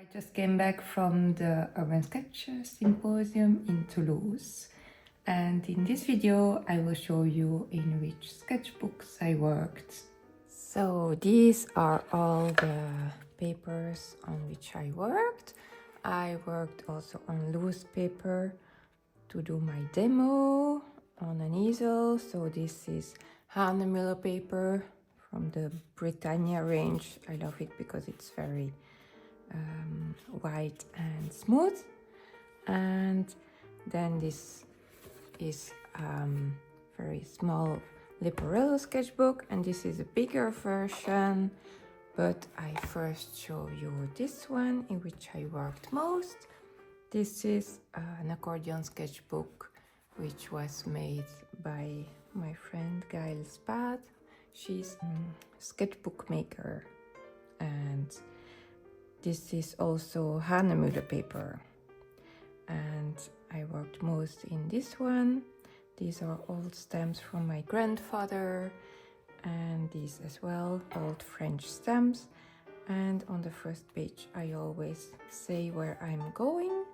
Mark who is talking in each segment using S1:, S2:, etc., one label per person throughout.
S1: I just came back from the Urban Sketchers Symposium in Toulouse, and in this video I will show you in which sketchbooks I worked. So these are all the papers on which I worked. I worked also on loose paper to do my demo on an easel. So this is Hanemüller paper from the Britannia range. I love it because it's very white and smooth. And then this is very small Leporello sketchbook, and this is a bigger version, but I first show you this one in which I worked most. This is an accordion sketchbook which was made by my friend Gail Spad. She's a sketchbook maker, and this is also Hanemüller paper, and I worked most in this one. These are old stamps from my grandfather, and these as well, old French stamps. And on the first page I always say where I'm going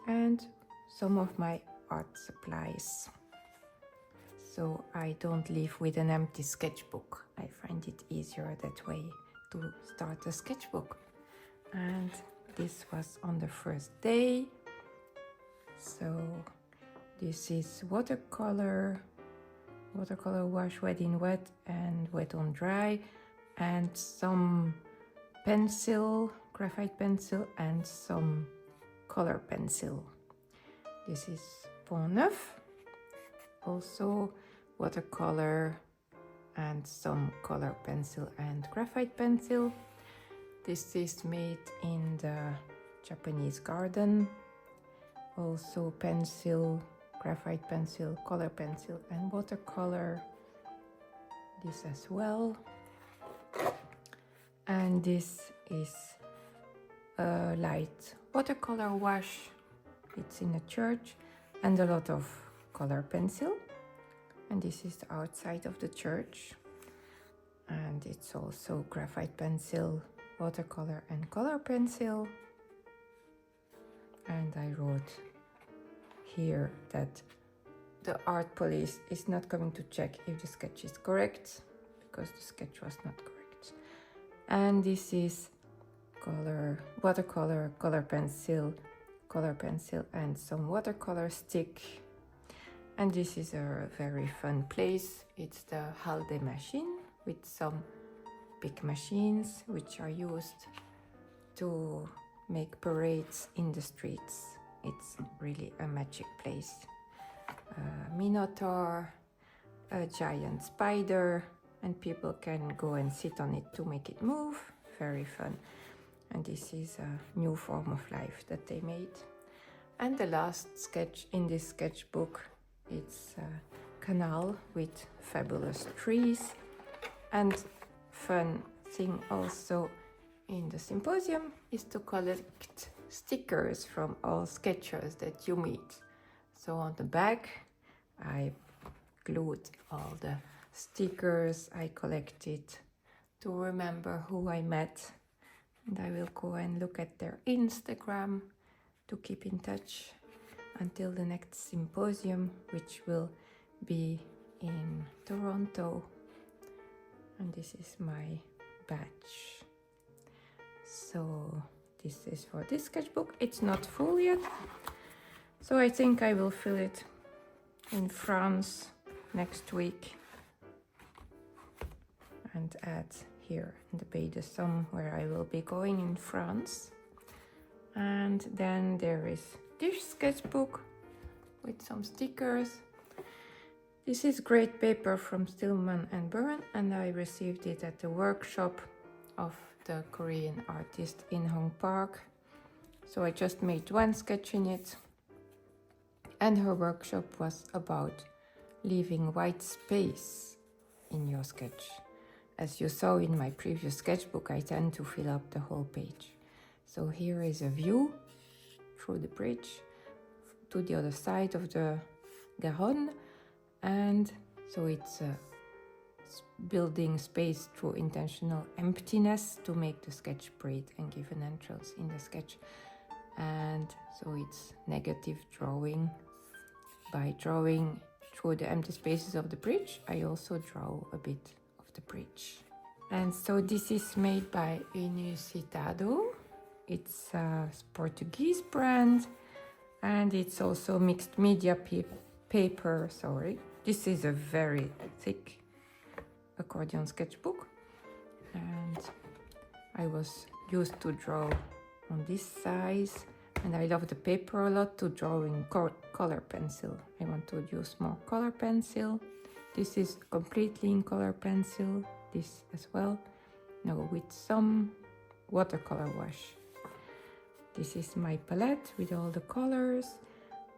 S1: and some of my art supplies. So I don't leave with an empty sketchbook. I find it easier that way to start a sketchbook. And this was on the first day. So this is watercolor wash, wet in wet and wet on dry, and some pencil, graphite pencil, and some color pencil. This is Pont Neuf, also watercolor and some color pencil and graphite pencil. This is made in the Japanese garden. Also pencil, graphite pencil, color pencil and watercolor. This as well. And this is a light watercolor wash. It's in a church, and a lot of color pencil. And this is the outside of the church. And it's also graphite pencil, watercolor and color pencil. And I wrote here that the art police is not coming to check if the sketch is correct, because the sketch was not correct. And this is watercolor, color pencil, and some watercolor stick. And this is a very fun place. It's the Halde machine with some big machines which are used to make parades in the streets. It's really a magic place. A minotaur, a giant spider, and people can go and sit on it to make it move. Very fun. And this is a new form of life that they made. And the last sketch in this sketchbook, it's a canal with fabulous trees. And fun thing also in the symposium is to collect stickers from all sketchers that you meet. So on the back I glued all the stickers I collected to remember who I met, and I will go and look at their Instagram to keep in touch until the next symposium, which will be in Toronto. And this is my badge. So this is for this sketchbook. It's not full yet, so I think I will fill it in France next week and add here in the Pays de Somme where I will be going in France. And then there is this sketchbook with some stickers. This is great paper from Stillman and Byrne, and I received it at the workshop of the Korean artist In Hong Park. So I just made one sketch in it, and her workshop was about leaving white space in your sketch. As you saw in my previous sketchbook, I tend to fill up the whole page. So here is a view through the bridge to the other side of the Garonne, and so it's a building space through intentional emptiness to make the sketch breathe and give an entrance in the sketch. And so it's negative drawing. By drawing through the empty spaces of the bridge, I also draw a bit of the bridge. And so this is made by Inusitado. It's a Portuguese brand, and it's also mixed media paper. This is a very thick accordion sketchbook, and I was used to draw on this size, and I love the paper a lot to draw in color pencil. I want to use more color pencil. This is completely in color pencil, this as well, now with some watercolor wash. This is my palette with all the colors,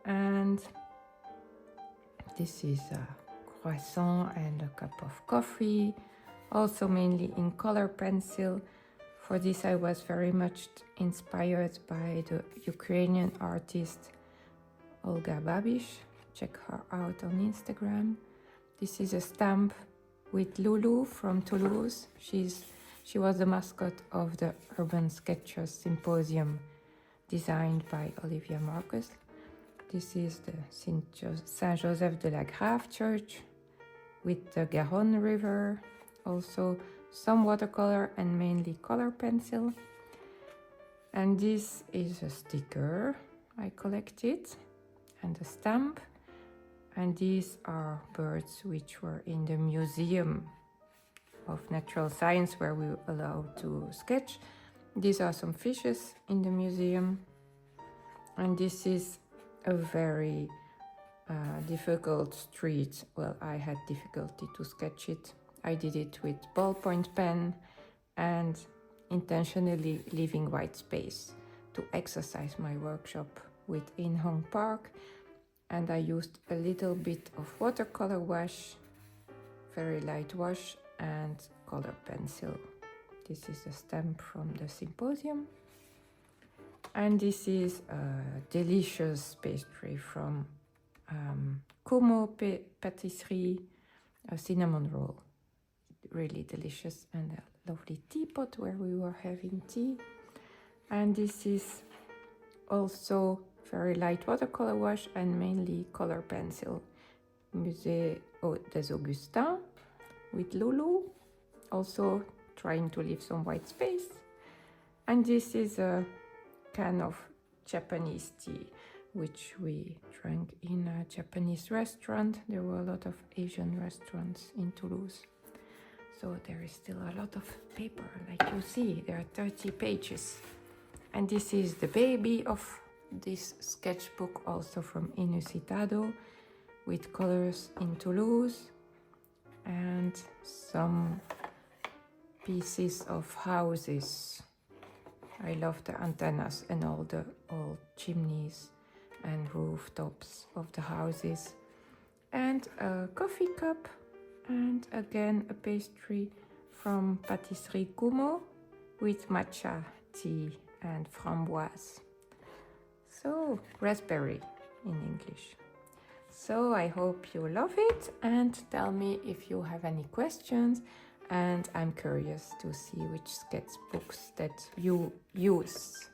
S1: and this is a croissant and a cup of coffee, also mainly in color pencil. For this I was very much inspired by the Ukrainian artist Olga Babish. Check her out on Instagram. This is a stamp with Lulu from Toulouse. She was the mascot of the Urban Sketchers Symposium designed by Olivia Marcus. This is the Saint Joseph de la Grave church with the Garonne River, also some watercolor and mainly color pencil. And this is a sticker I collected and a stamp. And these are birds which were in the Museum of Natural Science where we were allowed to sketch. These are some fishes in the museum. And this is a very difficult street. Well, I had difficulty to sketch it. I did it with ballpoint pen and intentionally leaving white space to exercise my workshop with In Hong Park. And I used a little bit of watercolor wash, very light wash, and color pencil. This is a stamp from the Symposium. And this is a delicious pastry from Como Patisserie, a cinnamon roll. Really delicious, and a lovely teapot where we were having tea. And this is also very light watercolor wash and mainly color pencil. Musée des Augustins with Lulu, also trying to leave some white space. And this is a can of Japanese tea, which we drank in a Japanese restaurant. There were a lot of Asian restaurants in Toulouse. So there is still a lot of paper, like you see, there are 30 pages. And this is the baby of this sketchbook, also from Inusitado, with colors in Toulouse, and some pieces of houses. I love the antennas and all the old chimneys and rooftops of the houses. And a coffee cup, and again a pastry from Patisserie Kumo with matcha tea and framboise. So, raspberry in English. So I hope you love it, and tell me if you have any questions, and I'm curious to see which sketchbooks that you use.